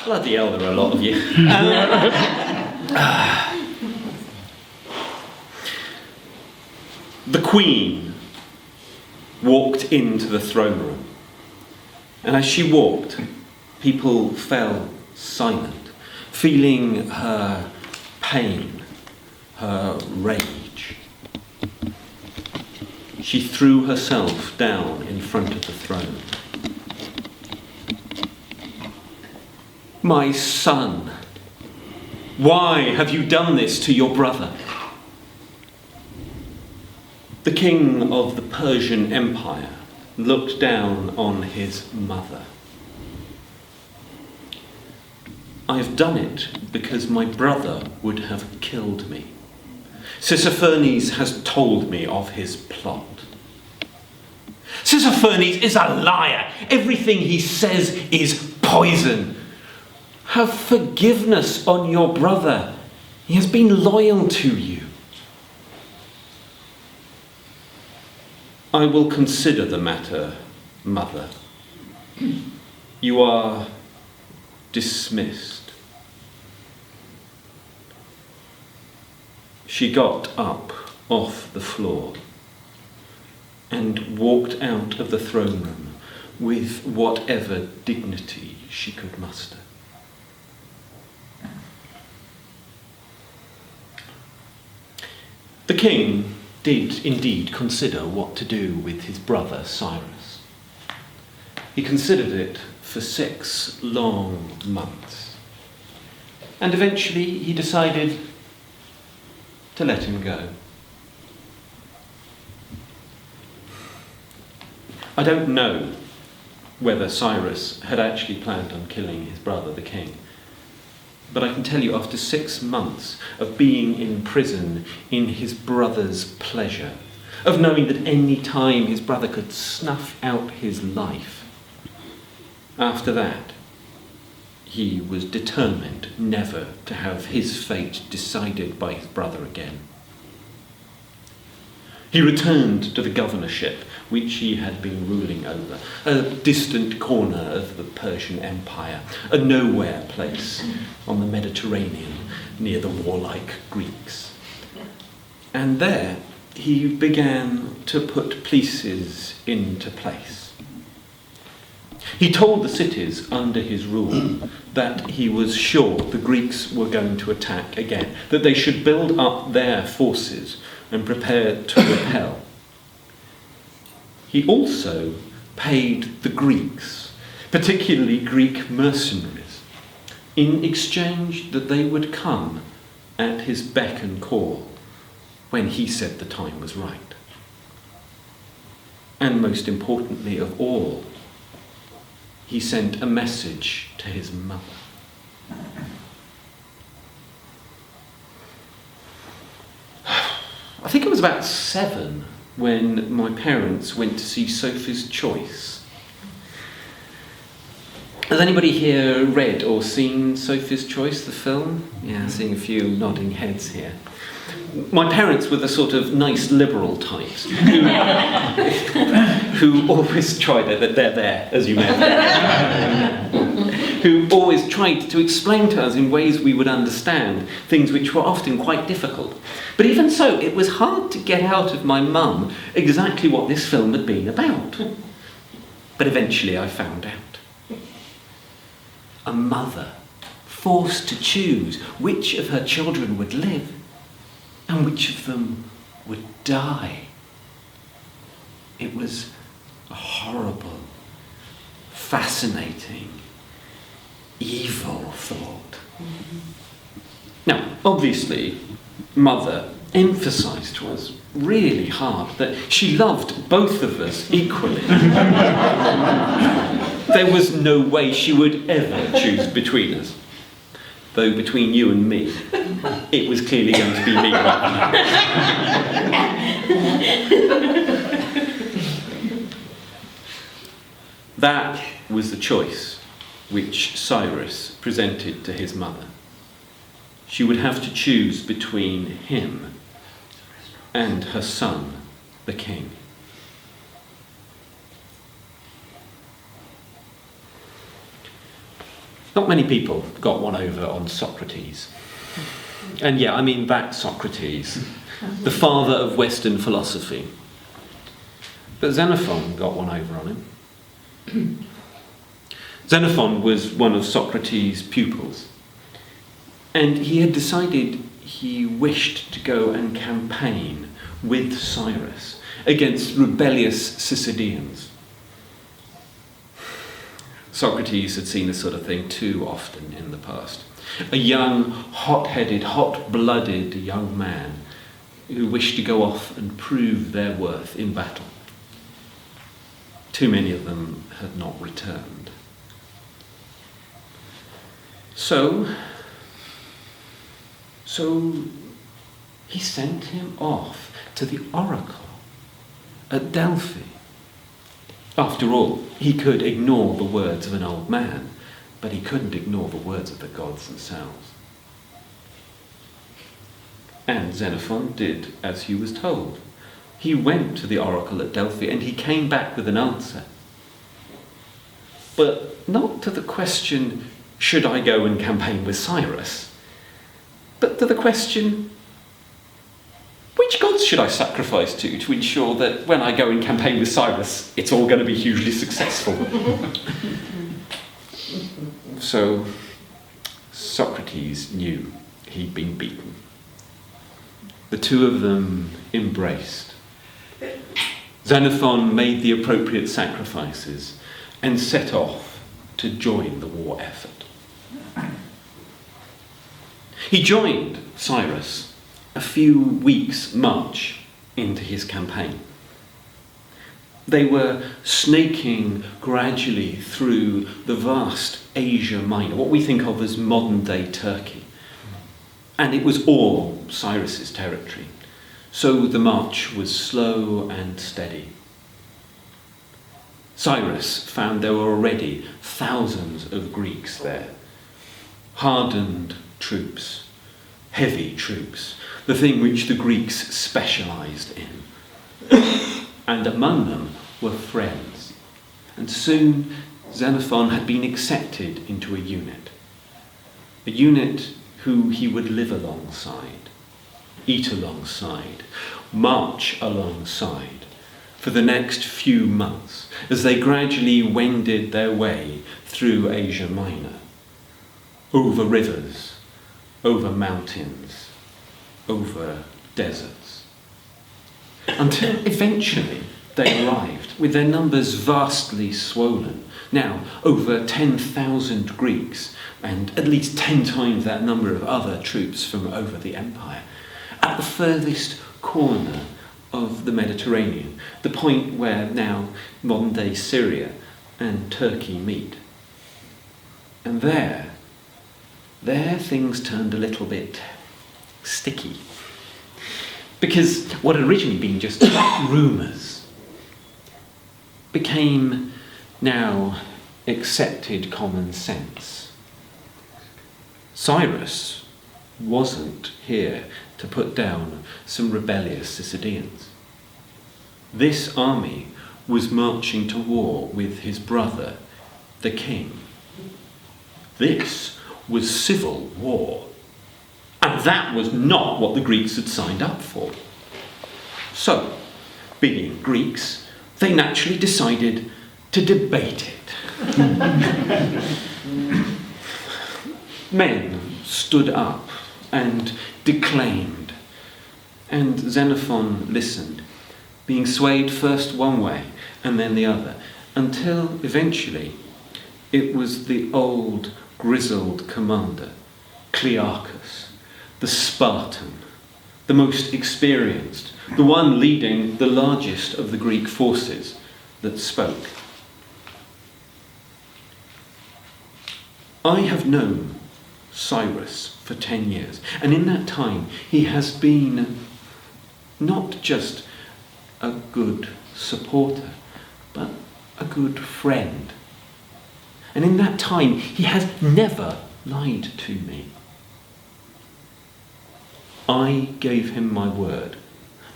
Bloody hell, there are a lot of you. The Queen walked into the throne room. And as she walked, people fell silent, feeling her pain, her rage. She threw herself down in front of the throne. "My son, why have you done this to your brother?" The king of the Persian Empire looked down on his mother. "I've done it because my brother would have killed me. Tissaphernes has told me of his plot." "Tissaphernes is a liar. Everything he says is poison. Have forgiveness on your brother. He has been loyal to you." "I will consider the matter, mother. You are dismissed." She got up off the floor and walked out of the throne room with whatever dignity she could muster. The king did indeed consider what to do with his brother Cyrus. He considered it for 6 long months. And eventually he decided to let him go. I don't know whether Cyrus had actually planned on killing his brother, the king. But I can tell you, after 6 months of being in prison in his brother's pleasure, of knowing that any time his brother could snuff out his life, after that, he was determined never to have his fate decided by his brother again. He returned to the governorship which he had been ruling over, a distant corner of the Persian Empire, a nowhere place on the Mediterranean near the warlike Greeks. And there he began to put pieces into place. He told the cities under his rule that he was sure the Greeks were going to attack again, that they should build up their forces and prepare to repel. He also paid the Greeks, particularly Greek mercenaries, in exchange that they would come at his beck and call when he said the time was right. And most importantly of all, he sent a message to his mother. I think I was about 7 when my parents went to see Sophie's Choice. Has anybody here read or seen Sophie's Choice, the film? Yeah, seeing a few nodding heads here. My parents were the sort of nice liberal types who always tried it, they're there, as you may who always tried to explain to us in ways we would understand things which were often quite difficult. But even so, it was hard to get out of my mum exactly what this film had been about. But eventually I found out. A mother forced to choose which of her children would live and which of them would die. It was a horrible, fascinating, evil thought. Now, obviously, Mother emphasised to us really hard that she loved both of us equally. There was no way she would ever choose between us. Though between you and me, it was clearly going to be me. That was the choice which Cyrus presented to his mother. She would have to choose between him and her son, the king. Not many people got one over on Socrates. And yeah, I mean that Socrates, the father of Western philosophy. But Xenophon got one over on him. Xenophon was one of Socrates' pupils, and he had decided he wished to go and campaign with Cyrus against rebellious Sicilians. Socrates had seen this sort of thing too often in the past. A young, hot-headed, hot-blooded young man who wished to go off and prove their worth in battle. Too many of them had not returned. So he sent him off to the oracle at Delphi. After all, he could ignore the words of an old man, but he couldn't ignore the words of the gods themselves. And Xenophon did as he was told. He went to the oracle at Delphi and he came back with an answer. But not to the question, should I go and campaign with Cyrus? But to the question, which gods should I sacrifice to ensure that when I go and campaign with Cyrus, it's all going to be hugely successful? So Socrates knew he'd been beaten. The two of them embraced. Xenophon made the appropriate sacrifices and set off to join the war effort. He joined Cyrus a few weeks' march into his campaign. They were snaking gradually through the vast Asia Minor, what we think of as modern-day Turkey. And it was all Cyrus's territory. So the march was slow and steady. Cyrus found there were already thousands of Greeks there. Hardened troops, heavy troops, the thing which the Greeks specialised in. And among them were friends. And soon Xenophon had been accepted into a unit who he would live alongside, eat alongside, march alongside for the next few months as they gradually wended their way through Asia Minor, over rivers, over mountains, over deserts, until eventually they arrived with their numbers vastly swollen. Now, over 10,000 Greeks and at least 10 times that number of other troops from over the empire, at the furthest corner of the Mediterranean, the point where now modern-day Syria and Turkey meet. And there things turned a little bit sticky. Because what had originally been just rumours became now accepted common sense. Cyrus wasn't here to put down some rebellious Sicilians. This army was marching to war with his brother, the king. This was civil war. And that was not what the Greeks had signed up for. So, being Greeks, they naturally decided to debate it. Men stood up and declaimed, and Xenophon listened, being swayed first one way and then the other, until eventually it was the old grizzled commander, Clearchus, the Spartan, the most experienced, the one leading the largest of the Greek forces, that spoke. I have known Cyrus for 10 years, and in that time he has been not just a good supporter, but a good friend. And in that time he has never lied to me. I gave him my word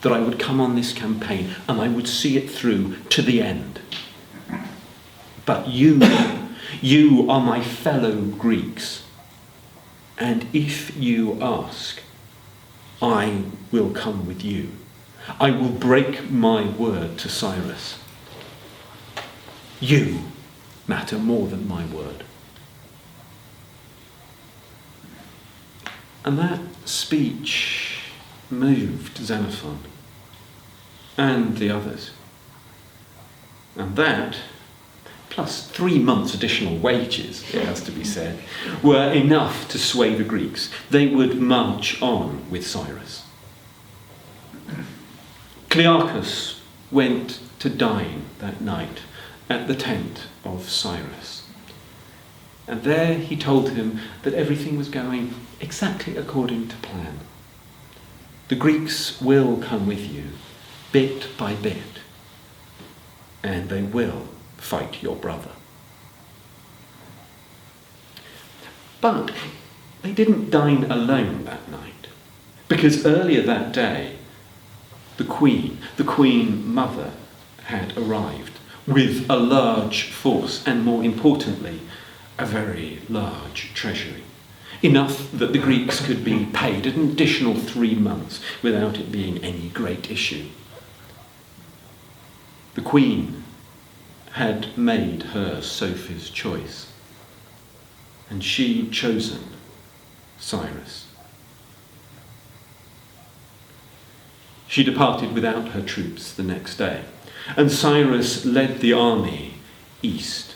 that I would come on this campaign and I would see it through to the end. But you You are my fellow Greeks, and if you ask, I will come with you. I will break my word to Cyrus. You matter more than my word." And that speech moved Xenophon and the others. And that, plus 3 months additional wages, it has to be said, were enough to sway the Greeks. They would march on with Cyrus. Clearchus went to dine that night at the tent of Cyrus. And there he told him that everything was going exactly according to plan. The Greeks will come with you, bit by bit, and they will fight your brother. But they didn't dine alone that night, because earlier that day, the Queen Mother, had arrived with a large force and, more importantly, a very large treasury. Enough that the Greeks could be paid an additional 3 months without it being any great issue. The Queen had made her Sophie's choice, and she'd chosen Cyrus. She departed without her troops the next day, and Cyrus led the army east.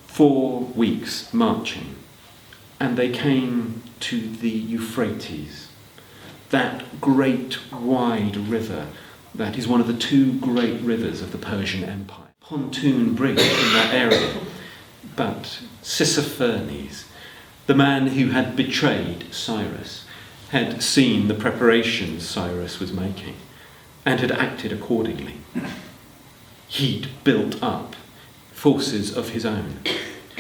4 weeks marching, and they came to the Euphrates, that great wide river that is one of the 2 great rivers of the Persian Empire. Pontoon bridge in that area, but Tissaphernes, the man who had betrayed Cyrus, had seen the preparations Cyrus was making and had acted accordingly. He'd built up forces of his own,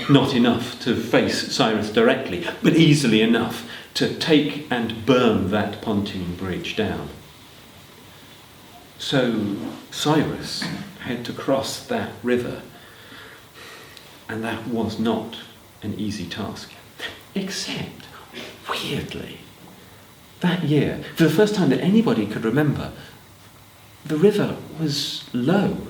not enough to face Cyrus directly, but easily enough to take and burn that pontoon bridge down. So Cyrus had to cross that river, and that was not an easy task. Except, weirdly, that year, for the first time that anybody could remember, the river was low.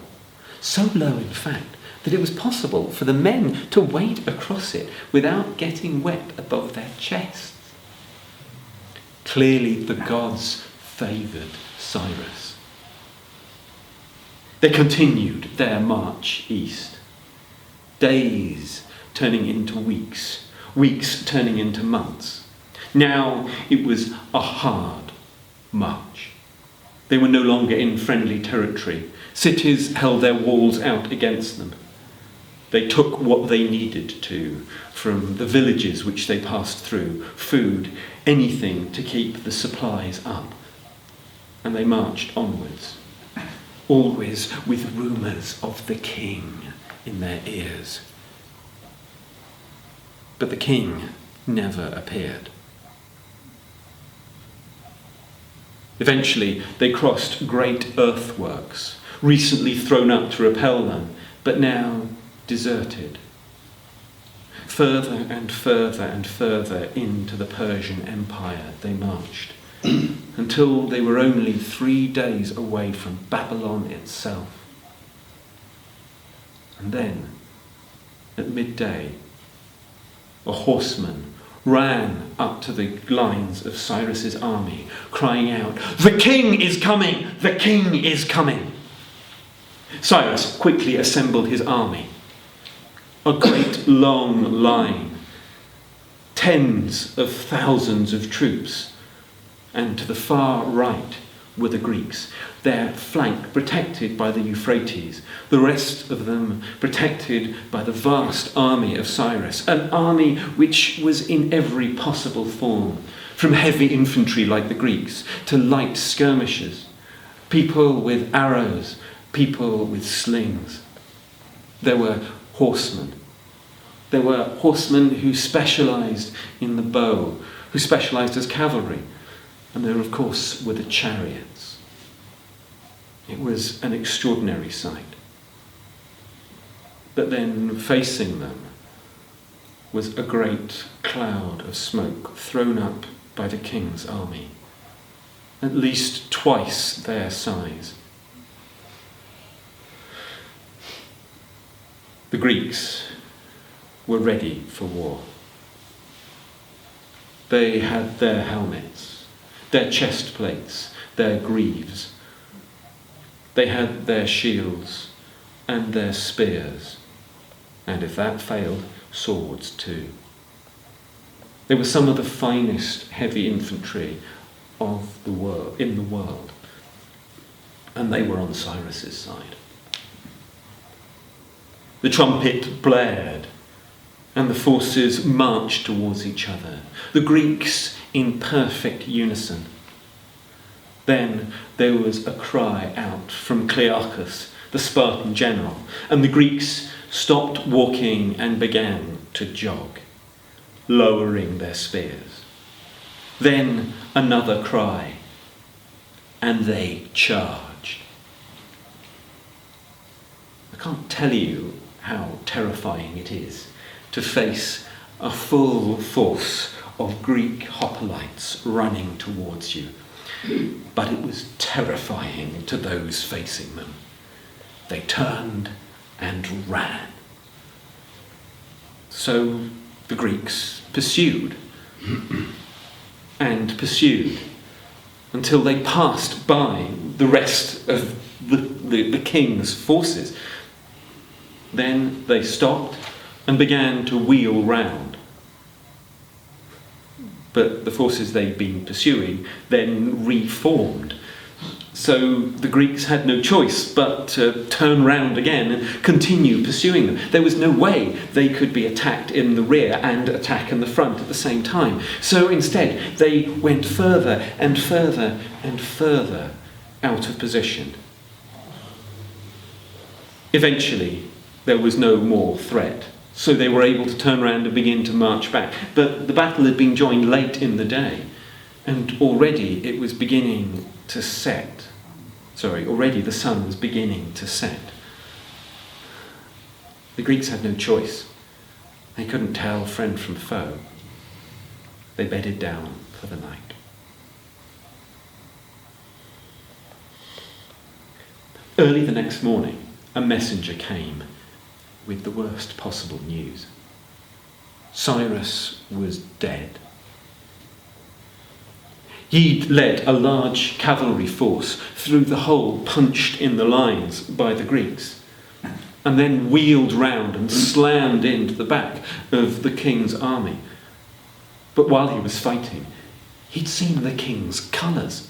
So low, in fact, that it was possible for the men to wade across it without getting wet above their chests. Clearly, the gods favoured Cyrus. They continued their march east, days turning into weeks, weeks turning into months. Now it was a hard march. They were no longer in friendly territory. Cities held their walls out against them. They took what they needed to from the villages which they passed through, food, anything to keep the supplies up. And they marched onwards, always with rumours of the king in their ears. But the king never appeared. Eventually, they crossed great earthworks, recently thrown up to repel them, but now deserted. Further and further and further into the Persian Empire they marched, until they were only 3 days away from Babylon itself. And then, at midday, a horseman ran up to the lines of Cyrus's army, crying out, "The king is coming! The king is coming!" Cyrus quickly assembled his army. A great long line, tens of thousands of troops, and to the far right were the Greeks, their flank protected by the Euphrates, the rest of them protected by the vast army of Cyrus, an army which was in every possible form, from heavy infantry like the Greeks to light skirmishers, people with arrows, people with slings. There were horsemen. There were horsemen who specialised in the bow, who specialised as cavalry, and there, of course, were the chariots. It was an extraordinary sight. But then facing them was a great cloud of smoke thrown up by the king's army, at least twice their size. The Greeks were ready for war. They had their helmets, their chest plates, their greaves. They had their shields and their spears, and if that failed, swords too. They were some of the finest heavy infantry of the world, in the world, and they were on Cyrus's side. The trumpet blared, and the forces marched towards each other, the Greeks in perfect unison. Then there was a cry out from Clearchus, the Spartan general, and the Greeks stopped walking and began to jog, lowering their spears. Then another cry, and they charged. I can't tell you how terrifying it is to face a full force of Greek hoplites running towards you. But it was terrifying to those facing them. They turned and ran. So the Greeks pursued and pursued until they passed by the rest of the king's forces. Then they stopped and began to wheel round. But the forces they'd been pursuing then reformed. So the Greeks had no choice but to turn round again and continue pursuing them. There was no way they could be attacked in the rear and attack in the front at the same time. So instead, they went further and further and further out of position. Eventually, there was no more threat, so they were able to turn around and begin to march back. But the battle had been joined late in the day, and already it was beginning to set. Already the sun was beginning to set. The Greeks had no choice. They couldn't tell friend from foe. They bedded down for the night. Early the next morning, a messenger came with the worst possible news. Cyrus was dead. He'd led a large cavalry force through the hole punched in the lines by the Greeks, and then wheeled round and slammed into the back of the king's army. But while he was fighting, he'd seen the king's colours.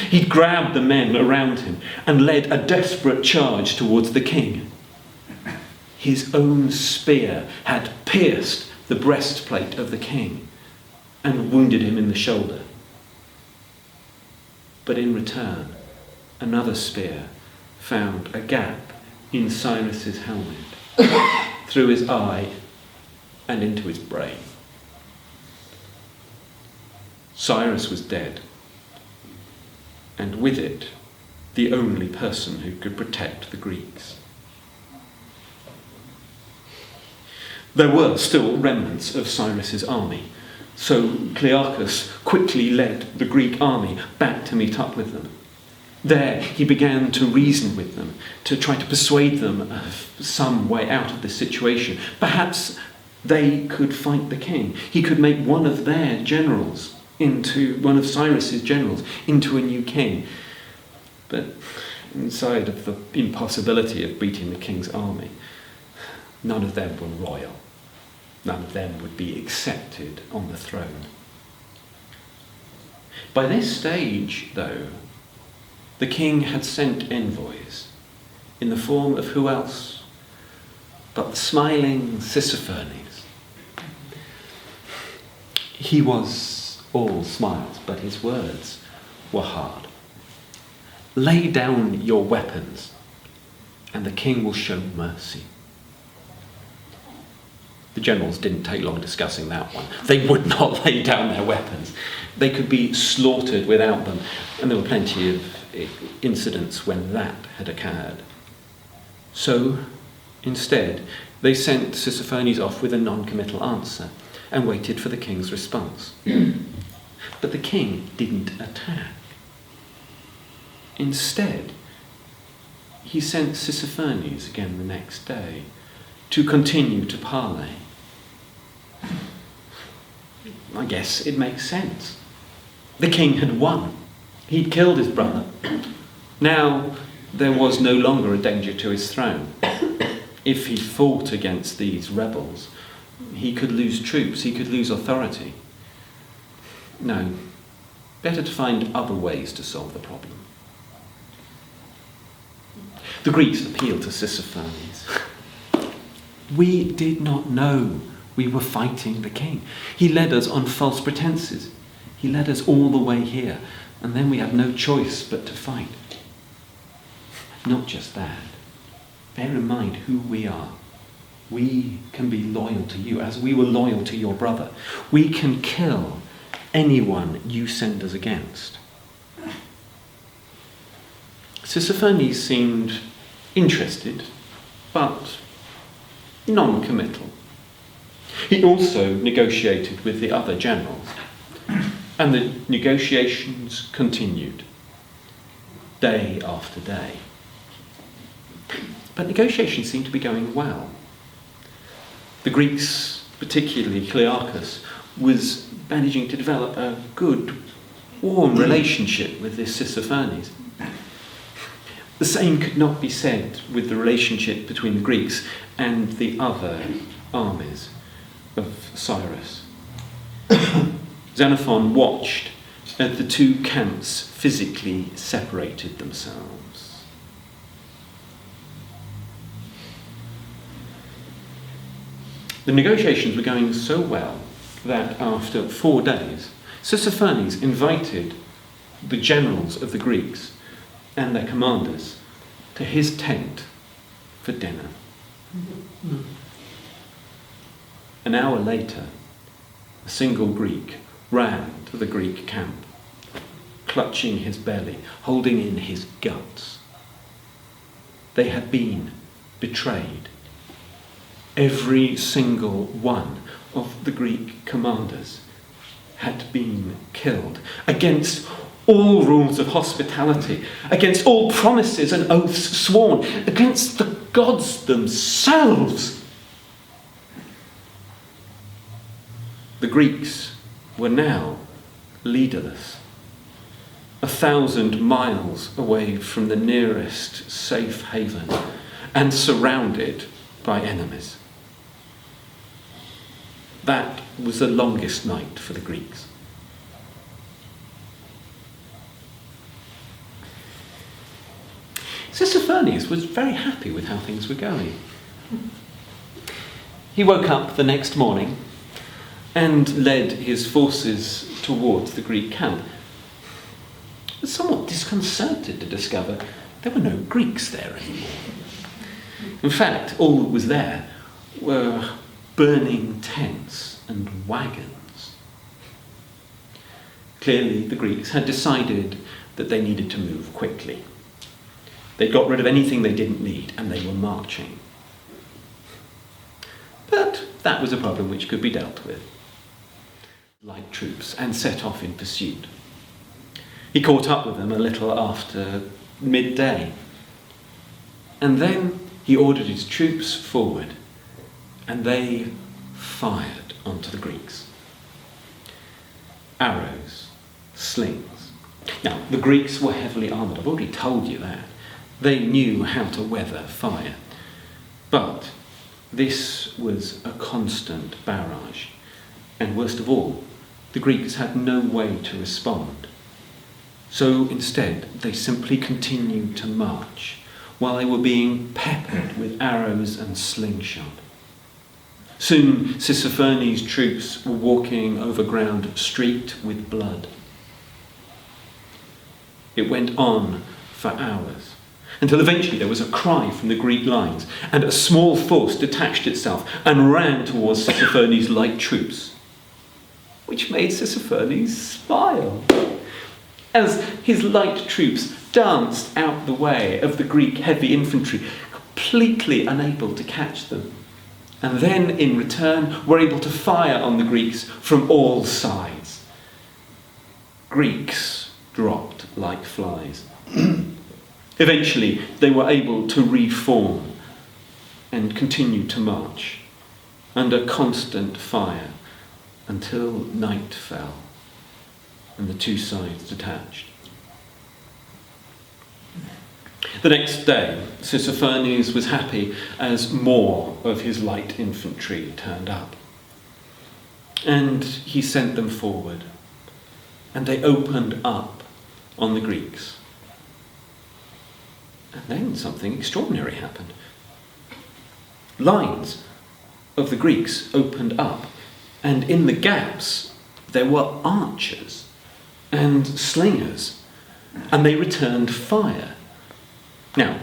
He'd grabbed the men around him and led a desperate charge towards the king. His own spear had pierced the breastplate of the king and wounded him in the shoulder. But in return, another spear found a gap in Cyrus's helmet, through his eye and into his brain. Cyrus was dead, and with it, the only person who could protect the Greeks. There were still remnants of Cyrus's army, so Clearchus quickly led the Greek army back to meet up with them. There he began to reason with them, to try to persuade them of some way out of this situation. Perhaps they could fight the king. He could make one of their generals one of Cyrus's generals into a new king. But inside of the impossibility of beating the king's army, none of them were royal. None of them would be accepted on the throne. By this stage, though, the king had sent envoys in the form of who else but the smiling Tissaphernes. He was all smiles, but his words were hard. Lay down your weapons, and the king will show mercy. The generals didn't take long discussing that one. They would not lay down their weapons. They could be slaughtered without them, and there were plenty of incidents when that had occurred. So, Instead, they sent Tissaphernes off with a non-committal answer and waited for the king's response. But the king didn't attack. Instead, he sent Tissaphernes again the next day to continue to parley. I guess it makes sense. The king had won. He'd killed his brother. Now there was no longer a danger to his throne. If he fought against these rebels, he could lose troops, he could lose authority. No, better to find other ways to solve the problem. The Greeks appealed to Tissaphernes. We did not know we were fighting the king. He led us on false pretenses. He led us all the way here, and then we had no choice but to fight. Not just that. Bear in mind who we are. We can be loyal to you as we were loyal to your brother. We can kill anyone you send us against. Tissaphernes seemed interested, but non-committal. He also negotiated with the other generals, and the negotiations continued, day after day. But negotiations seemed to be going well. The Greeks, particularly Clearchus, was managing to develop a good, warm relationship with this Tissaphernes. The same could not be said with the relationship between the Greeks and the other armies of Cyrus. Xenophon watched as the two camps physically separated themselves. The negotiations were going so well that after 4 days, Tissaphernes invited the generals of the Greeks and their commanders to his tent for dinner. An hour later, a single Greek ran to the Greek camp, clutching his belly, holding in his guts. They had been betrayed. Every single one of the Greek commanders had been killed against all rules of hospitality, against all promises and oaths sworn, against the gods themselves. The Greeks were now leaderless, 1,000 miles away from the nearest safe haven and surrounded by enemies. That was the longest night for the Greeks. Tissaphernes was very happy with how things were going. He woke up the next morning and led his forces towards the Greek camp. He was somewhat disconcerted to discover there were no Greeks there anymore. In fact, all that was there were burning tents and wagons. Clearly, the Greeks had decided that they needed to move quickly. They'd got rid of anything they didn't need, and they were marching. But that was a problem which could be dealt with. Light troops, and set off in pursuit. He caught up with them a little after midday. And then he ordered his troops forward, and they fired onto the Greeks. Arrows, slings. Now, the Greeks were heavily armoured. I've already told you that. They knew how to weather fire. But this was a constant barrage. And worst of all, the Greeks had no way to respond. So instead, they simply continued to march while they were being peppered with arrows and slingshot. Soon, Tissaphernes' troops were walking over ground streaked with blood. It went on for hours, until eventually there was a cry from the Greek lines, and a small force detached itself and ran towards Tissaphernes' light troops, which made Tissaphernes smile. As his light troops danced out the way of the Greek heavy infantry, completely unable to catch them, and then in return were able to fire on the Greeks from all sides. Greeks dropped like flies. Eventually they were able to reform and continue to march under constant fire until night fell and the two sides detached. The next day, Tissaphernes was happy as more of his light infantry turned up. And he sent them forward, and they opened up on the Greeks. And then something extraordinary happened. Lines of the Greeks opened up, and in the gaps there were archers and slingers, and they returned fire. Now,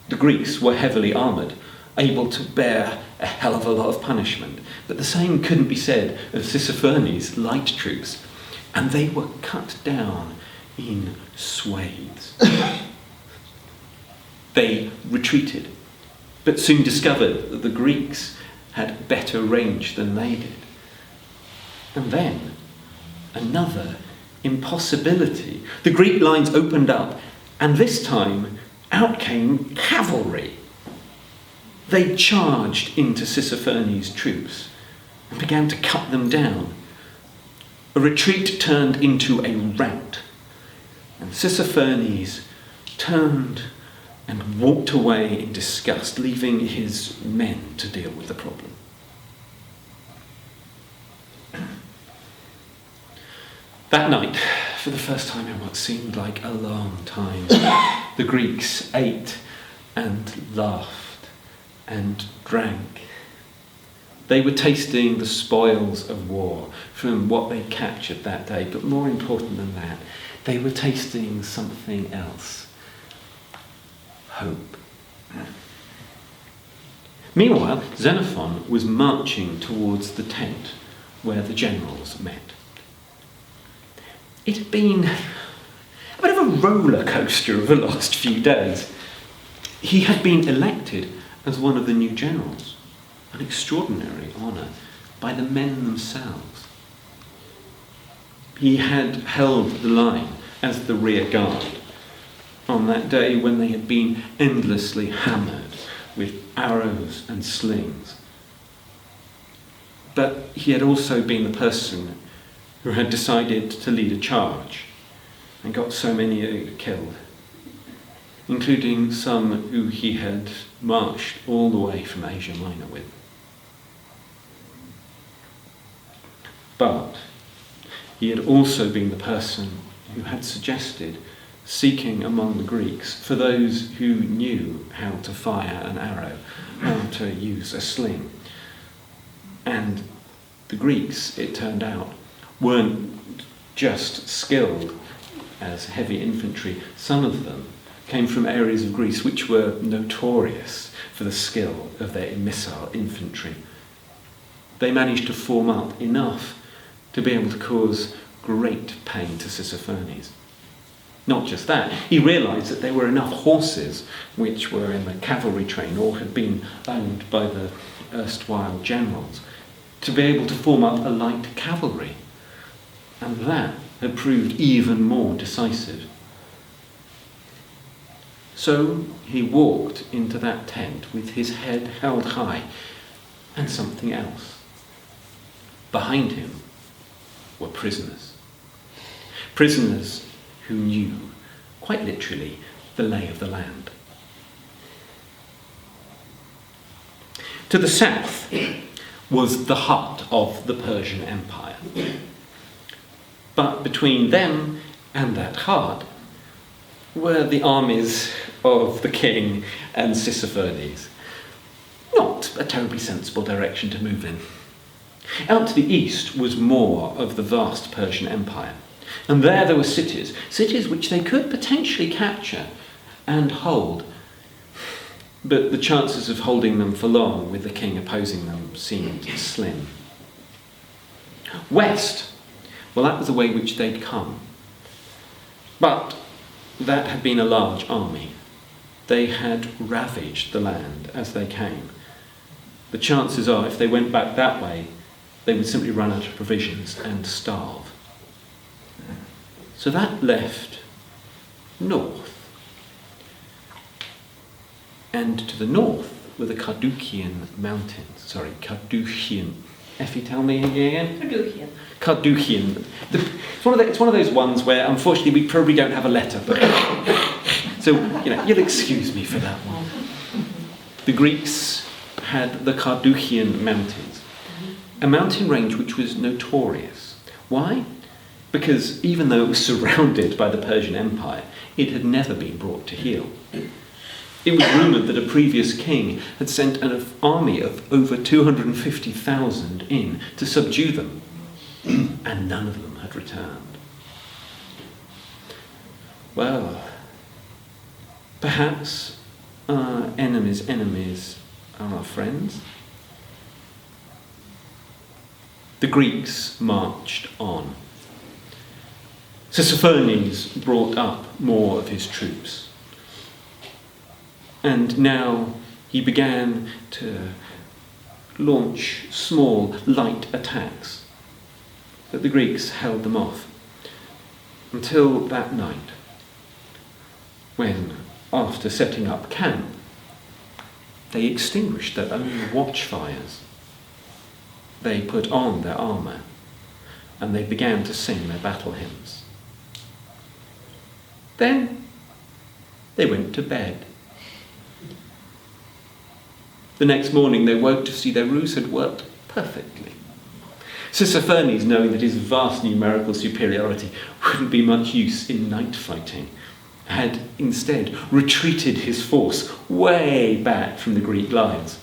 the Greeks were heavily armoured, able to bear a hell of a lot of punishment, but the same couldn't be said of Tissaphernes' light troops, and they were cut down in swathes. They retreated, but soon discovered that the Greeks had better range than they did. And then, another impossibility. The Greek lines opened up, and this time out came cavalry. They charged into Tissaphernes' troops and began to cut them down. A retreat turned into a rout, and Tissaphernes turned and walked away in disgust, leaving his men to deal with the problem. That night, for the first time in what seemed like a long time, the Greeks ate and laughed and drank. They were tasting the spoils of war from what they captured that day, but more important than that, they were tasting something else: hope. Meanwhile, Xenophon was marching towards the tent where the generals met. It had been a bit of a roller coaster of the last few days. He had been elected as one of the new generals, an extraordinary honour, by the men themselves. He had held the line as the rear guard on that day when they had been endlessly hammered with arrows and slings. But he had also been the person who had decided to lead a charge and got so many killed, including some who he had marched all the way from Asia Minor with. But he had also been the person who had suggested seeking among the Greeks for those who knew how to fire an arrow, how to use a sling. And the Greeks, it turned out, weren't just skilled as heavy infantry. Some of them came from areas of Greece which were notorious for the skill of their immissile infantry. They managed to form up enough to be able to cause great pain to Tissaphernes. Not just that, he realised that there were enough horses which were in the cavalry train or had been owned by the erstwhile generals to be able to form up a light cavalry. And that had proved even more decisive. So he walked into that tent with his head held high, and something else. Behind him were prisoners. Prisoners who knew, quite literally, the lay of the land. To the south was the heart of the Persian Empire. But between them and that heart were the armies of the king and Tissaphernes. Not a terribly sensible direction to move in. Out to the east was more of the vast Persian Empire. And there were cities which they could potentially capture and hold. But the chances of holding them for long with the king opposing them seemed slim. West, well, that was the way which they'd come. But that had been a large army. they had ravaged the land as they came. The chances are, if they went back that way, they would simply run out of provisions and starve. So that left north. And to the north were the Carduchian mountains. Effie, tell me again? Carduchian. It's one of those ones where, unfortunately, we probably don't have a letter. But so, you'll excuse me for that one. The Greeks had the Carduchian mountains, a mountain range which was notorious. Why? Because even though it was surrounded by the Persian Empire, it had never been brought to heel. It was rumoured that a previous king had sent an army of over 250,000 in to subdue them, and none of them had returned. Well, perhaps our enemies' enemies are our friends. The Greeks marched on. Sisyphenes brought up more of his troops. And now he began to launch small, light attacks. But the Greeks held them off until that night, when, after setting up camp, they extinguished their own watchfires. They put on their armour, and they began to sing their battle hymns. Then they went to bed. The next morning they woke to see their ruse had worked perfectly. Sisyphenes, knowing that his vast numerical superiority wouldn't be much use in night fighting, had instead retreated his force way back from the Greek lines.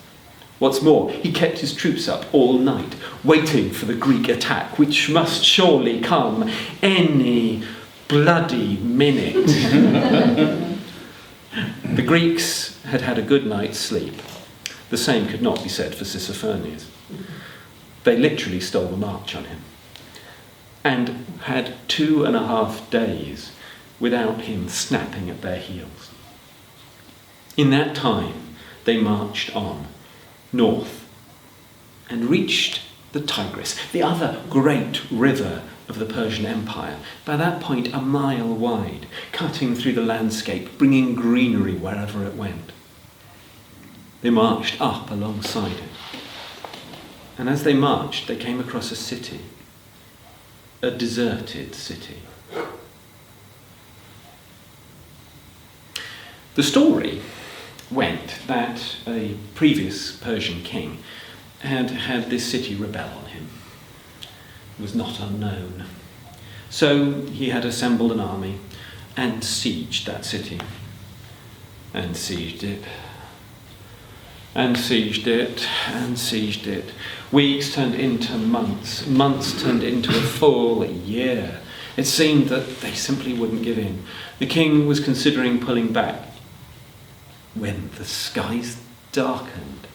What's more, he kept his troops up all night, waiting for the Greek attack, which must surely come any bloody minute. The Greeks had had a good night's sleep. The same could not be said for Sisyphenes. They literally stole the march on him, and had 2.5 days without him snapping at their heels. In that time, they marched on, north, and reached the Tigris, the other great river of the Persian Empire, by that point a mile wide, cutting through the landscape, bringing greenery wherever it went. They marched up alongside it. And as they marched, they came across a city, a deserted city. The story went that a previous Persian king had had this city rebel on him. It was not unknown. So he had assembled an army and sieged that city. And sieged it. And sieged it, and sieged it. Weeks turned into months. Months turned into a full year. It seemed that they simply wouldn't give in. The king was considering pulling back when the skies darkened.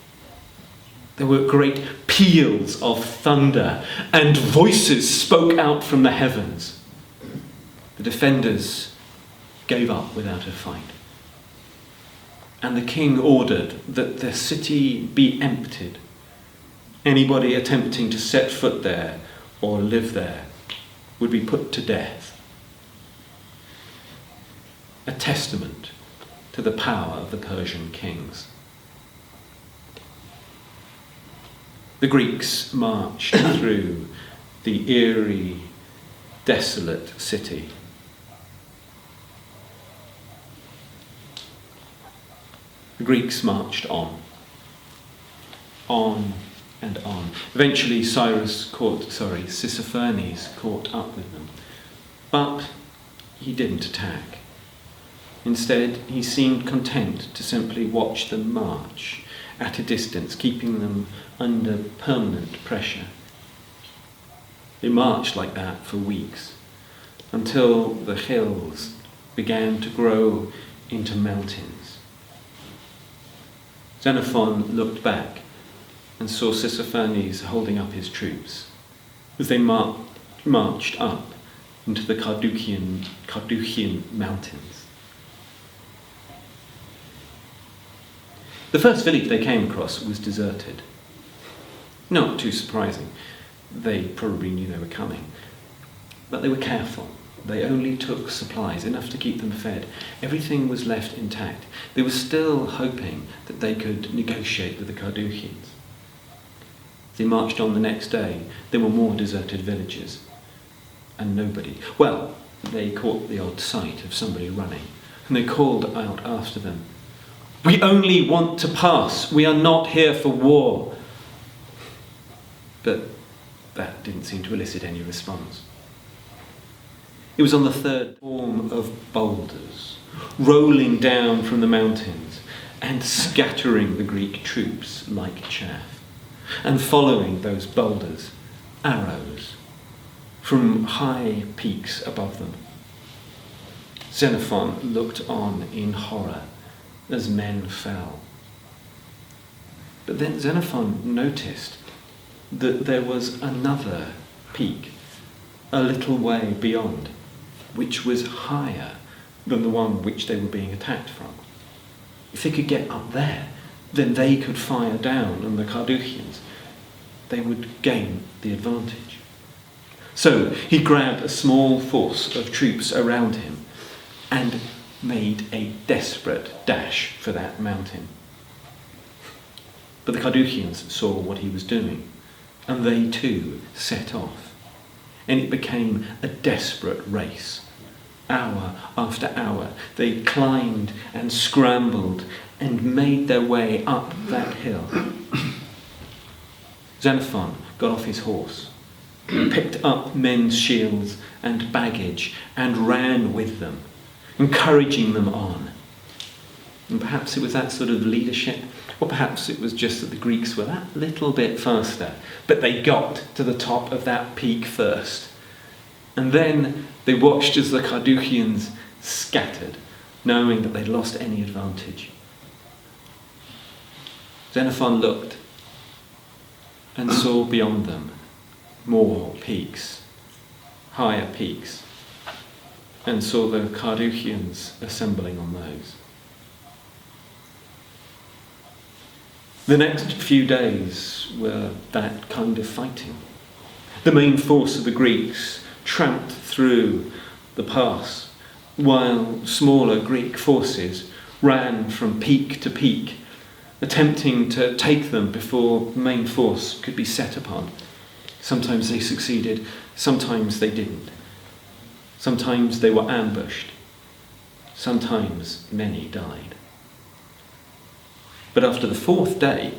There were great peals of thunder, and voices spoke out from the heavens. The defenders gave up without a fight. And the king ordered that the city be emptied. Anybody attempting to set foot there or live there would be put to death. A testament to the power of the Persian kings. The Greeks marched through the eerie, desolate city. The Greeks marched on and on. Eventually Sisyphenes caught up with them. But he didn't attack. Instead, he seemed content to simply watch them march at a distance, keeping them under permanent pressure. They marched like that for weeks, until the hills began to grow into mountains. Xenophon looked back and saw Sisyphenes holding up his troops as they marched up into the Carduchian mountains. The first village they came across was deserted. Not too surprising. They probably knew they were coming. But they were careful. They only took supplies, enough to keep them fed. Everything was left intact. They were still hoping that they could negotiate with the Carduchians. They marched on the next day. There were more deserted villages. And nobody. Well, they caught the odd sight of somebody running. And they called out after them, "We only want to pass. We are not here for war." But that didn't seem to elicit any response. It was on the third form of boulders, rolling down from the mountains and scattering the Greek troops like chaff, and following those boulders, arrows from high peaks above them. Xenophon looked on in horror as men fell. But then Xenophon noticed that there was another peak a little way beyond, which was higher than the one which they were being attacked from. If they could get up there, then they could fire down on the Carduchians. They would gain the advantage. So he grabbed a small force of troops around him and made a desperate dash for that mountain. But the Carduchians saw what he was doing, and they too set off. And it became a desperate race. Hour after hour, they climbed and scrambled and made their way up that hill. Xenophon got off his horse, picked up men's shields and baggage and ran with them, encouraging them on. And perhaps it was that sort of leadership, or perhaps it was just that the Greeks were that little bit faster, but they got to the top of that peak first. And then they watched as the Carduchians scattered, knowing that they'd lost any advantage. Xenophon looked and saw beyond them more peaks, higher peaks, and saw the Carduchians assembling on those. The next few days were that kind of fighting. The main force of the Greeks tramped through the pass, while smaller Greek forces ran from peak to peak, attempting to take them before the main force could be set upon. Sometimes they succeeded, sometimes they didn't. Sometimes they were ambushed, sometimes many died. But after the fourth day,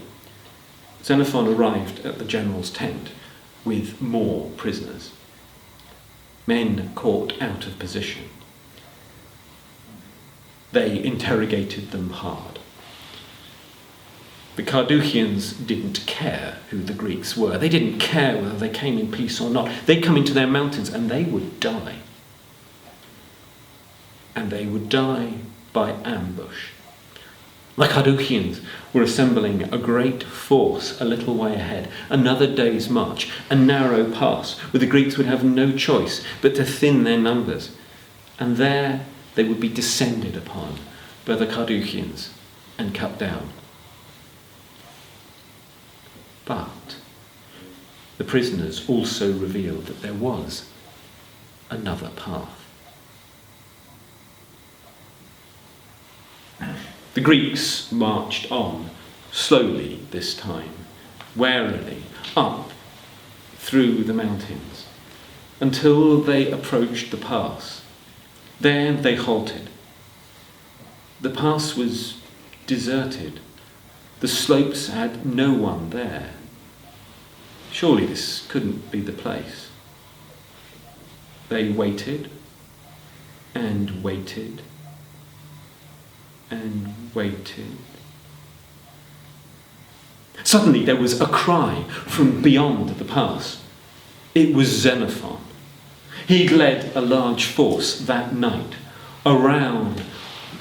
Xenophon arrived at the general's tent with more prisoners. Men caught out of position. They interrogated them hard. The Carduchians didn't care who the Greeks were. They didn't care whether they came in peace or not. They'd come into their mountains and they would die. And they would die by ambush. The Carduchians were assembling a great force a little way ahead, another day's march, a narrow pass where the Greeks would have no choice but to thin their numbers. And there they would be descended upon by the Carduchians and cut down. But the prisoners also revealed that there was another path. The Greeks marched on, slowly this time, warily, up through the mountains, until they approached the pass. There they halted. The pass was deserted. The slopes had no one there. Surely this couldn't be the place. They waited and waited and waited. Suddenly there was a cry from beyond the pass. It was Xenophon. He'd led a large force that night around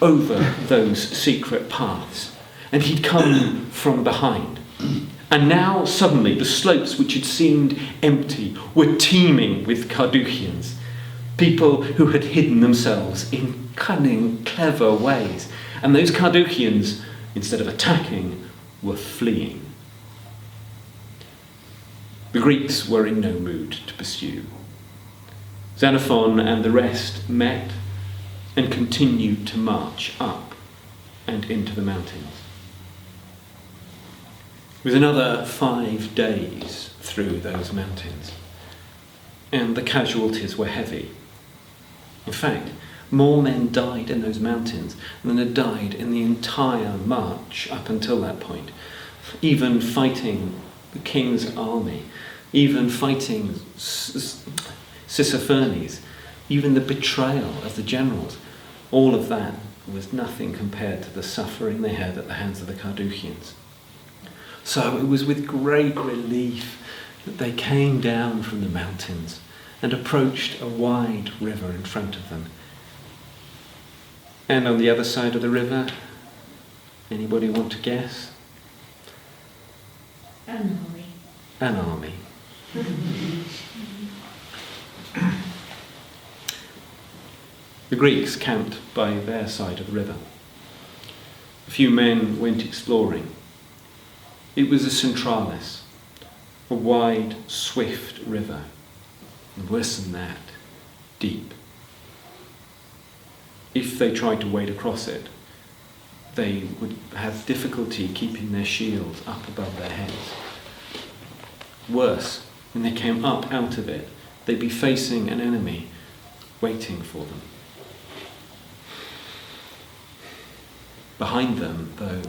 over those secret paths, and he'd come from behind. And now suddenly the slopes which had seemed empty were teeming with Carduchians, people who had hidden themselves in cunning, clever ways. And those Carduchians instead of attacking, were fleeing. The Greeks were in no mood to pursue. Xenophon and the rest met and continued to march up and into the mountains. It was another 5 days through those mountains, and the casualties were heavy. In fact, more men died in those mountains than had died in the entire march up until that point. Even fighting the king's army, even fighting Tissaphernes, even the betrayal of the generals, all of that was nothing compared to the suffering they had at the hands of the Carduchians. So it was with great relief that they came down from the mountains and approached a wide river in front of them. And on the other side of the river, anybody want to guess? An army. An army. The Greeks camped by their side of the river. A few men went exploring. It was a centralis, a wide, swift river, and worse than that, deep. If they tried to wade across it, they would have difficulty keeping their shields up above their heads. Worse, when they came up out of it, they'd be facing an enemy waiting for them. Behind them, though,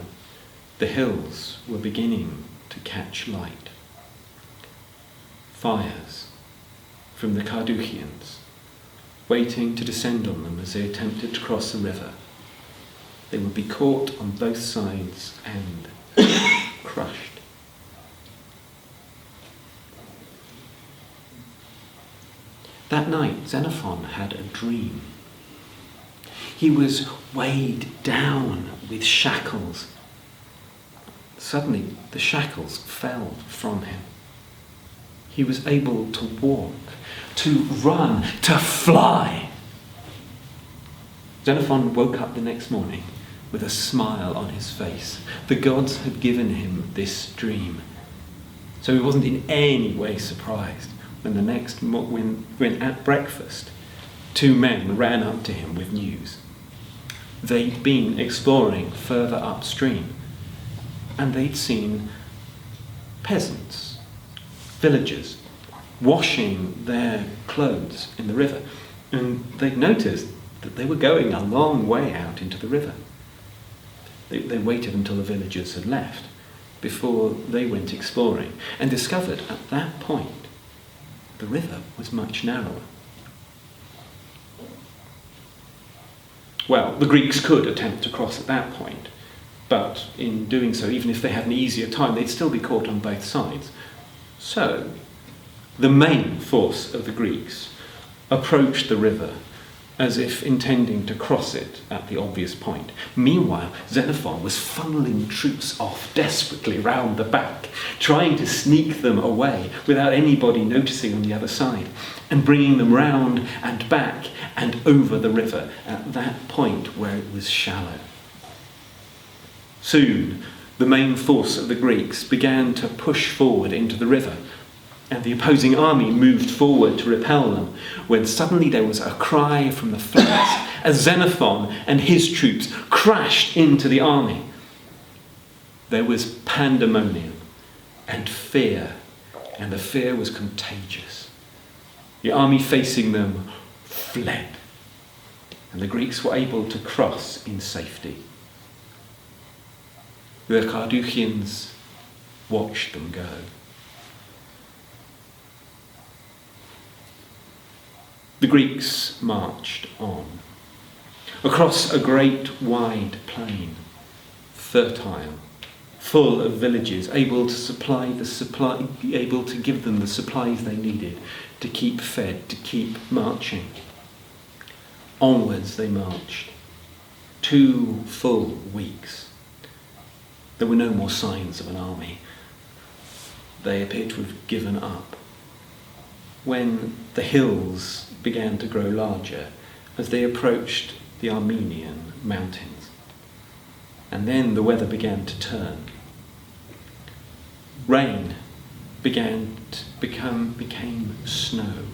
the hills were beginning to catch light. Fires from the Carduchians, waiting to descend on them as they attempted to cross the river. They would be caught on both sides and crushed. That night, Xenophon had a dream. He was weighed down with shackles. Suddenly, the shackles fell from him. He was able to walk, to run, to fly. Xenophon woke up the next morning with a smile on his face. The gods had given him this dream. So he wasn't in any way surprised when at breakfast, 2 men ran up to him with news. They'd been exploring further upstream, and they'd seen peasants, villagers, washing their clothes in the river, and they'd noticed that they were going a long way out into the river. They waited until the villagers had left before they went exploring, and discovered at that point the river was much narrower. Well, the Greeks could attempt to cross at that point, but in doing so, even if they had an easier time, they'd still be caught on both sides. So, the main force of the Greeks approached the river as if intending to cross it at the obvious point. Meanwhile, Xenophon was funneling troops off desperately round the back, trying to sneak them away without anybody noticing on the other side, and bringing them round and back and over the river at that point where it was shallow. Soon, the main force of the Greeks began to push forward into the river, and the opposing army moved forward to repel them, when suddenly there was a cry from the flanks as Xenophon and his troops crashed into the army. There was pandemonium and fear, and the fear was contagious. The army facing them fled, and the Greeks were able to cross in safety. The Carduchians watched them go. The Greeks marched on, across a great wide plain, fertile, full of villages, able to give them the supplies they needed to keep fed, to keep marching. Onwards they marched, 2 full weeks. There were no more signs of an army. They appeared to have given up. When the hills began to grow larger as they approached the Armenian mountains. And then the weather began to turn. Rain became snow,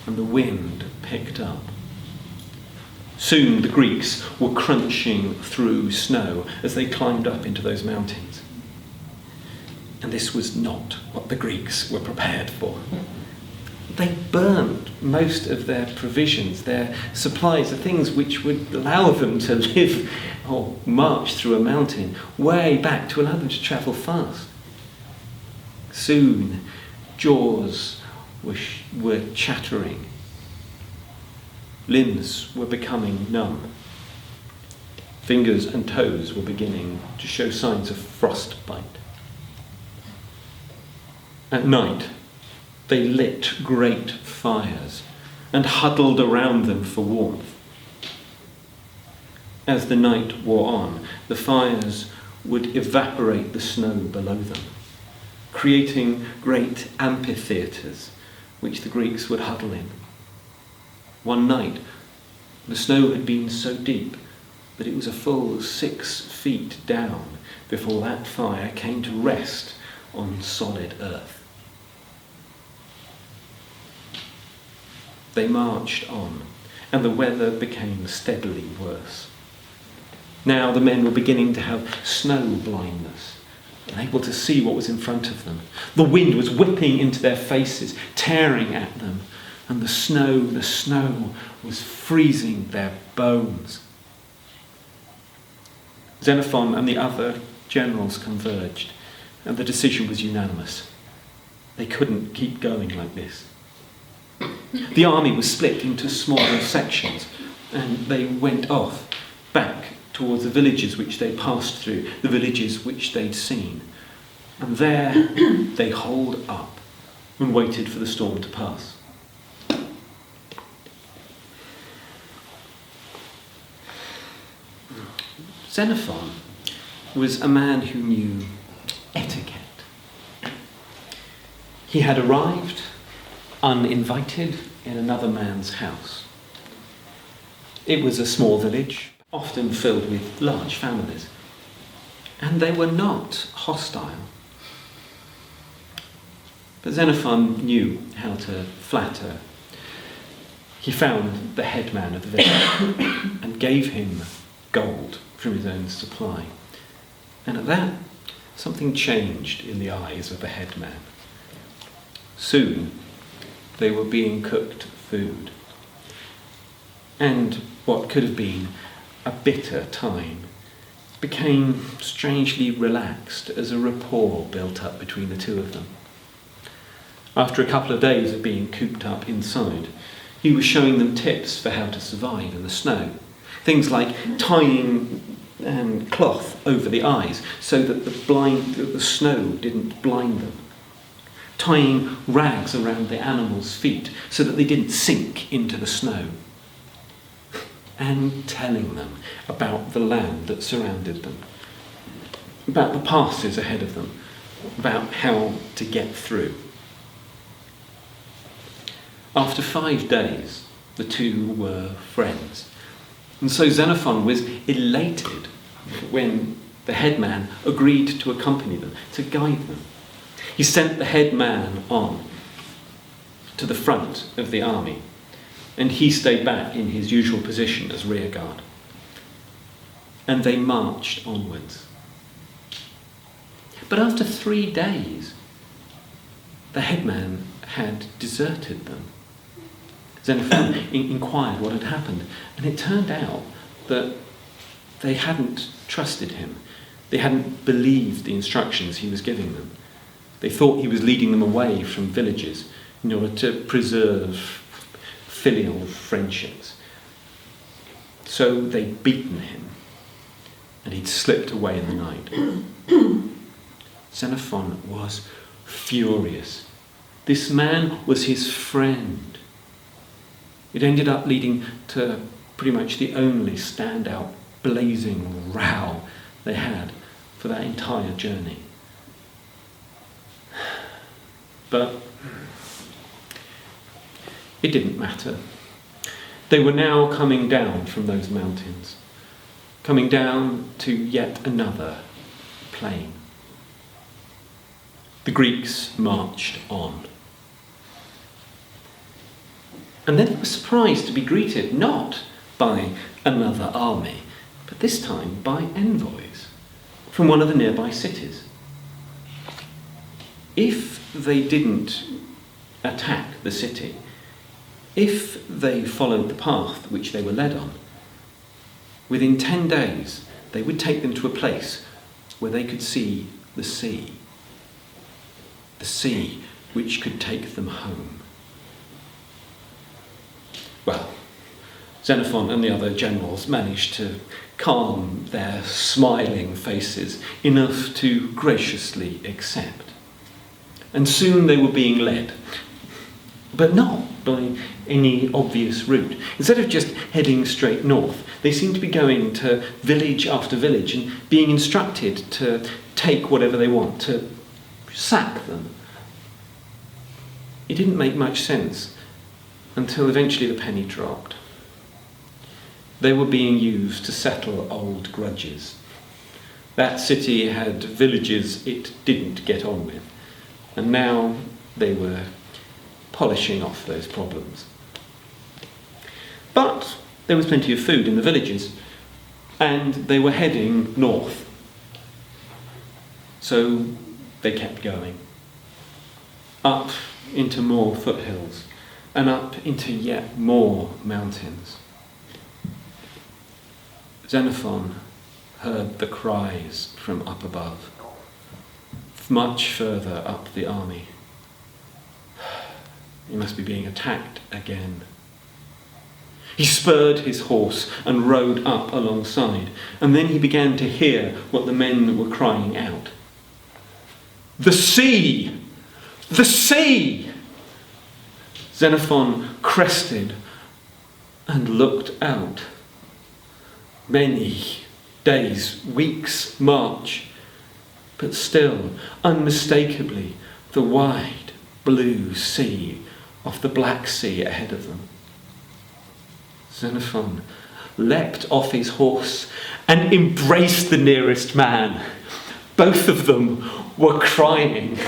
and the wind picked up. Soon the Greeks were crunching through snow as they climbed up into those mountains. And this was not what the Greeks were prepared for. They burnt most of their provisions, their supplies, the things which would allow them to live or march through a mountain way back to allow them to travel fast. Soon, jaws were chattering. Limbs were becoming numb. Fingers and toes were beginning to show signs of frostbite. At night, they lit great fires and huddled around them for warmth. As the night wore on, the fires would evaporate the snow below them, creating great amphitheatres which the Greeks would huddle in. One night, the snow had been so deep that it was a full 6 feet down before that fire came to rest on solid earth. They marched on, and the weather became steadily worse. Now the men were beginning to have snow blindness, unable to see what was in front of them. The wind was whipping into their faces, tearing at them, and the snow was freezing their bones. Xenophon and the other generals converged, and the decision was unanimous. They couldn't keep going like this. The army was split into smaller sections, and they went off back towards the villages which they passed through, the villages which they'd seen. And there they holed up and waited for the storm to pass. Xenophon was a man who knew etiquette. He had arrived uninvited in another man's house. It was a small village, often filled with large families, and they were not hostile. But Xenophon knew how to flatter. He found the headman of the village and gave him gold from his own supply. And at that, something changed in the eyes of the headman. Soon, they were being cooked food. And what could have been a bitter time became strangely relaxed as a rapport built up between the two of them. After a couple of days of being cooped up inside, he was showing them tips for how to survive in the snow. Things like tying cloth over the eyes so that the snow didn't blind them. Tying rags around the animals' feet so that they didn't sink into the snow. And telling them about the land that surrounded them, about the passes ahead of them, about how to get through. After 5 days, the two were friends. And so Xenophon was elated when the headman agreed to accompany them, to guide them. He sent the headman on to the front of the army, and he stayed back in his usual position as rear guard. And they marched onwards. But after 3 days, the headman had deserted them. Xenophon inquired what had happened, and it turned out that they hadn't trusted him. They hadn't believed the instructions he was giving them. They thought he was leading them away from villages in order to preserve filial friendships. So they'd beaten him, and he'd slipped away in the night. Xenophon was furious. This man was his friend. It ended up leading to pretty much the only standout blazing row they had for that entire journey. But it didn't matter. They were now coming down from those mountains. coming down to yet another plain. The Greeks marched on. And then they were surprised to be greeted not by another army, but this time by envoys from one of the nearby cities. If they didn't attack the city, if they followed the path which they were led on, within 10 days they would take them to a place where they could see the sea which could take them home. Well, Xenophon and the other generals managed to calm their smiling faces enough to graciously accept. And soon they were being led, but not by any obvious route. Instead of just heading straight north, they seemed to be going to village after village and being instructed to take whatever they want, to sack them. It didn't make much sense until eventually the penny dropped. They were being used to settle old grudges. That city had villages it didn't get on with, and now they were polishing off those problems. But there was plenty of food in the villages, and they were heading north. So they kept going, up into more foothills, and up into yet more mountains. Xenophon heard the cries from up above, much further up the army. He must be being attacked again. He spurred his horse and rode up alongside, and then he began to hear what the men were crying out. "The sea! The sea!" Xenophon crested and looked out. Many days, weeks march, but still, unmistakably, the wide blue sea of the Black Sea ahead of them. Xenophon leapt off his horse and embraced the nearest man. Both of them were crying.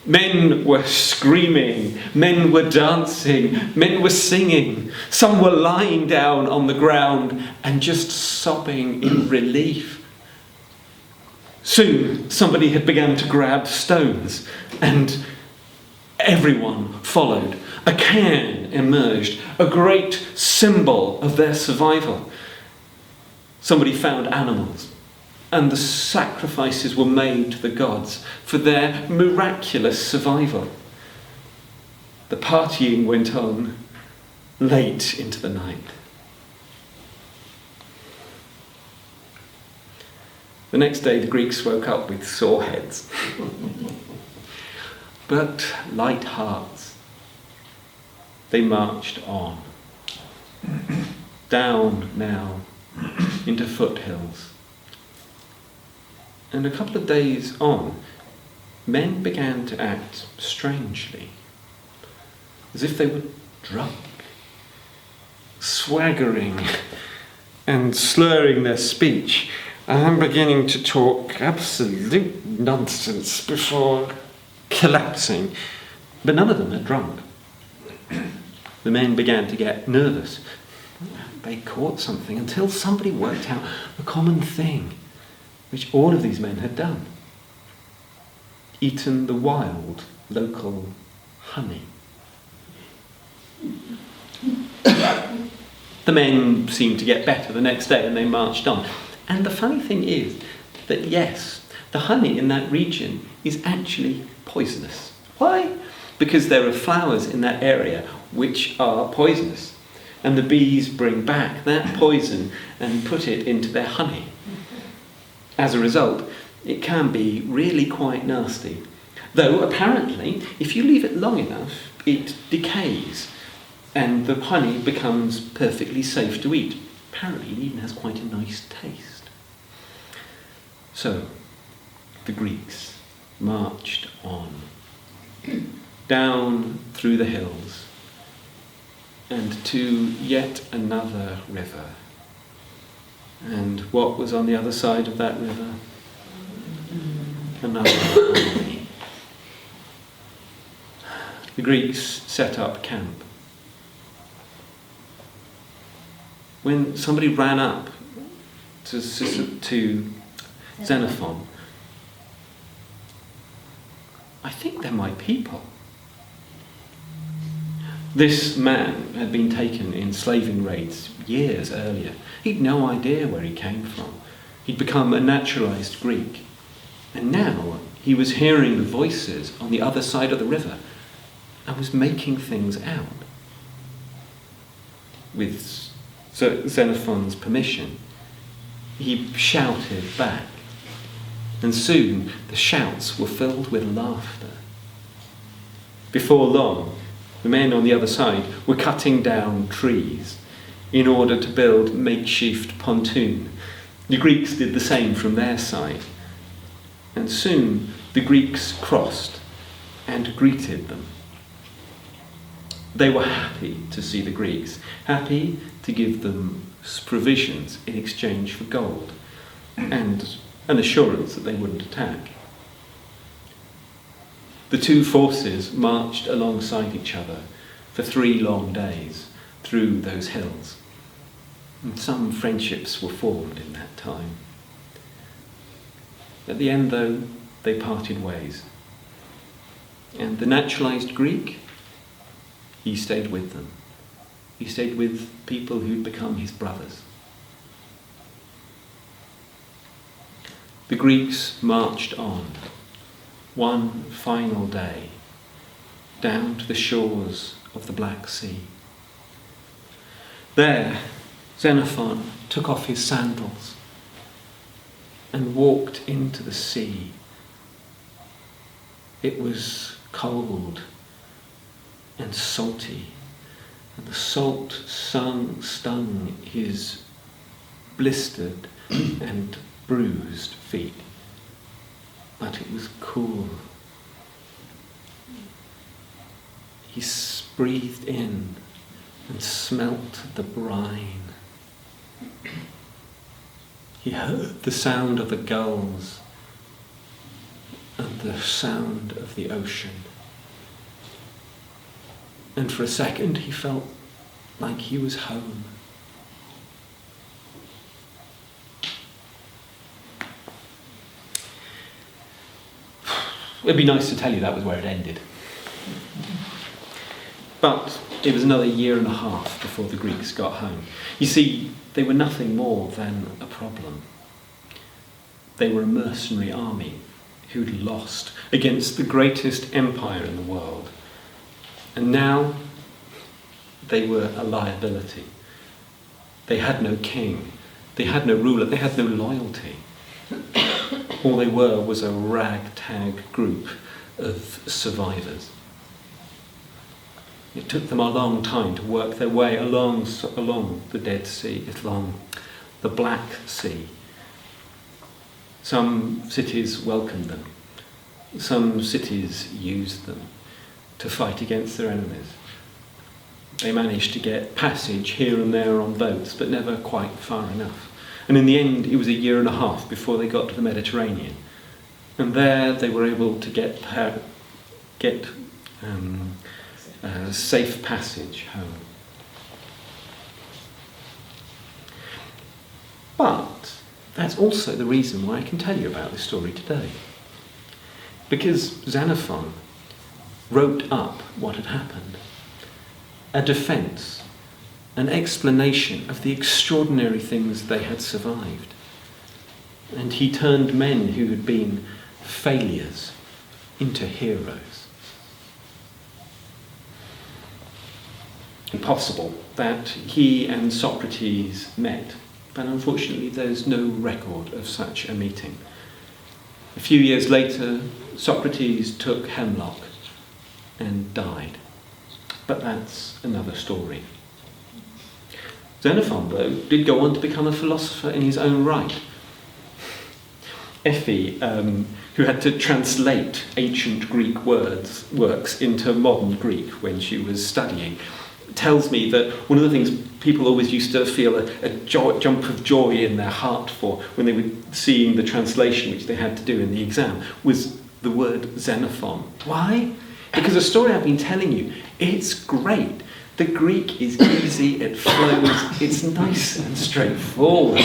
Men were screaming, men were dancing, men were singing. Some were lying down on the ground and just sobbing in relief. Soon somebody had begun to grab stones, and everyone followed. A cairn emerged, a great symbol of their survival. Somebody found animals, and the sacrifices were made to the gods for their miraculous survival. The partying went on late into the night. The next day the Greeks woke up with sore heads, but light hearts. They marched on, down now into foothills. And a couple of days on, men began to act strangely, as if they were drunk, swaggering and slurring their speech. I'm beginning to talk absolute nonsense before collapsing. But none of them had drunk. The men began to get nervous. They caught something until somebody worked out the common thing which all of these men had done: eaten the wild, local honey. The men seemed to get better the next day and they marched on. And the funny thing is that, yes, the honey in that region is actually poisonous. Why? Because there are flowers in that area which are poisonous, and the bees bring back that poison and put it into their honey. As a result, it can be really quite nasty. Though apparently, if you leave it long enough, it decays and the honey becomes perfectly safe to eat. Apparently it even has quite a nice taste. So, the Greeks marched on, down through the hills, and to yet another river. And what was on the other side of that river? Another army. The Greeks set up camp. When somebody ran up to Xenophon, I think they're my people. This man had been taken in slaving raids years earlier. He'd no idea where he came from. He'd become a naturalised Greek. And now he was hearing the voices on the other side of the river and was making things out. With Xenophon's permission, he shouted back. And soon the shouts were filled with laughter. Before long, the men on the other side were cutting down trees in order to build makeshift pontoon. The Greeks did the same from their side. And soon the Greeks crossed and greeted them. They were happy to see the Greeks, happy to give them provisions in exchange for gold and an assurance that they wouldn't attack. The two forces marched alongside each other for 3 long days through those hills. And some friendships were formed in that time. At the end, though, they parted ways. And the naturalised Greek, he stayed with them. He stayed with people who'd become his brothers. The Greeks marched on, one final day, down to the shores of the Black Sea. There, Xenophon took off his sandals and walked into the sea. It was cold and salty, and the salt stung his blistered and bruised feet. But it was cool. He breathed in and smelt the brine. He heard the sound of the gulls and the sound of the ocean. And for a second he felt like he was home. It'd be nice to tell you that was where it ended. But it was another 1.5 years before the Greeks got home. You see, they were nothing more than a problem. They were a mercenary army who'd lost against the greatest empire in the world. And now they were a liability. They had no king. They had no ruler. They had no loyalty. All they were was a ragtag group of survivors. It took them a long time to work their way along the Dead Sea, along the Black Sea. Some cities welcomed them. Some cities used them to fight against their enemies. They managed to get passage here and there on boats, but never quite far enough. And in the end, it was 1.5 years before they got to the Mediterranean. And there they were able to get safe passage home. But that's also the reason why I can tell you about this story today. Because Xenophon wrote up what had happened. A defence, an explanation of the extraordinary things they had survived. And he turned men who had been failures into heroes. Impossible that he and Socrates met, but unfortunately there's no record of such a meeting. A few years later, Socrates took hemlock and died. But that's another story. Xenophon, though, did go on to become a philosopher in his own right. Effie, who had to translate ancient Greek works into modern Greek when she was studying, tells me that one of the things people always used to feel a jump of joy in their heart for when they were seeing the translation, which they had to do in the exam, was the word Xenophon. Why? Because the story I've been telling you, it's great. The Greek is easy, it flows, it's nice and straightforward.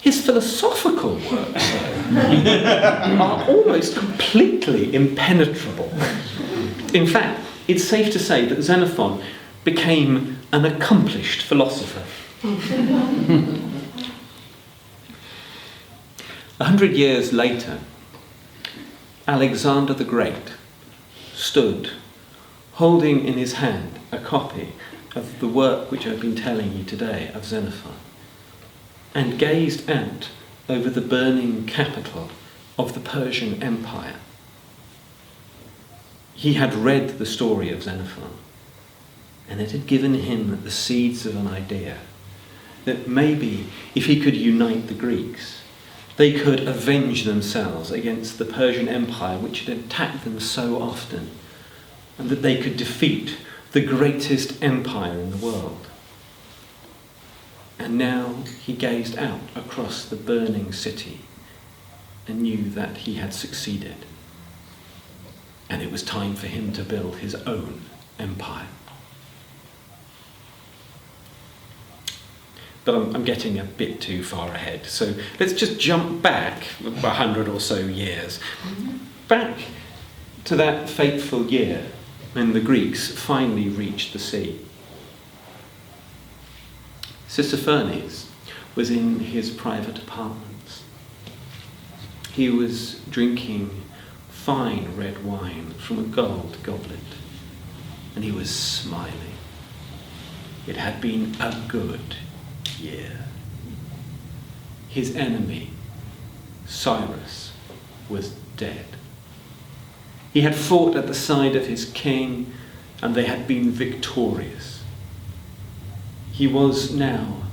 His philosophical works, though, are almost completely impenetrable. In fact, it's safe to say that Xenophon became an accomplished philosopher. 100 years later, Alexander the Great stood holding in his hand a copy of the work which I've been telling you today of Xenophon, and gazed out over the burning capital of the Persian Empire. He had read the story of Xenophon, and it had given him the seeds of an idea that maybe if he could unite the Greeks, they could avenge themselves against the Persian Empire which had attacked them so often, and that they could defeat the greatest empire in the world. And now he gazed out across the burning city and knew that he had succeeded. And it was time for him to build his own empire. But I'm getting a bit too far ahead, so let's just jump back 100 or so years. Back to that fateful year when the Greeks finally reached the sea. Sisyphenes was in his private apartments. He was drinking fine red wine from a gold goblet, and he was smiling. It had been a good year. His enemy, Cyrus, was dead. He had fought at the side of his king, and they had been victorious. He was now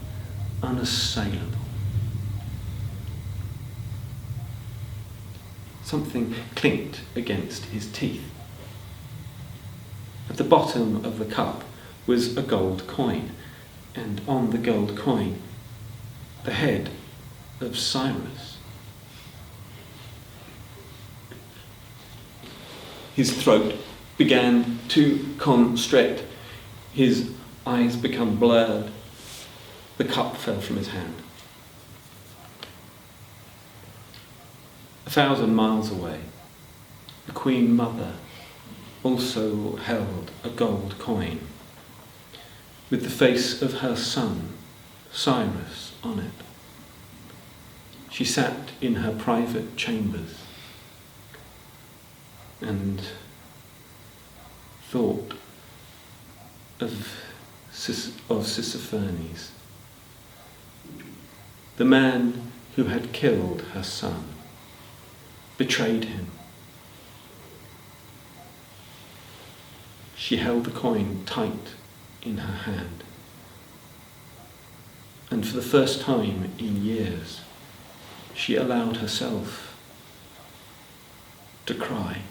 unassailable. Something clinked against his teeth. At the bottom of the cup was a gold coin, and on the gold coin, the head of Cyrus. His throat began to constrict. His eyes become blurred. The cup fell from his hand. 1,000 miles away, the Queen Mother also held a gold coin with the face of her son, Cyrus, on it. She sat in her private chambers and thought of Sisyphenes, the man who had killed her son, betrayed him. She held the coin tight in her hand, and for the first time in years, she allowed herself to cry.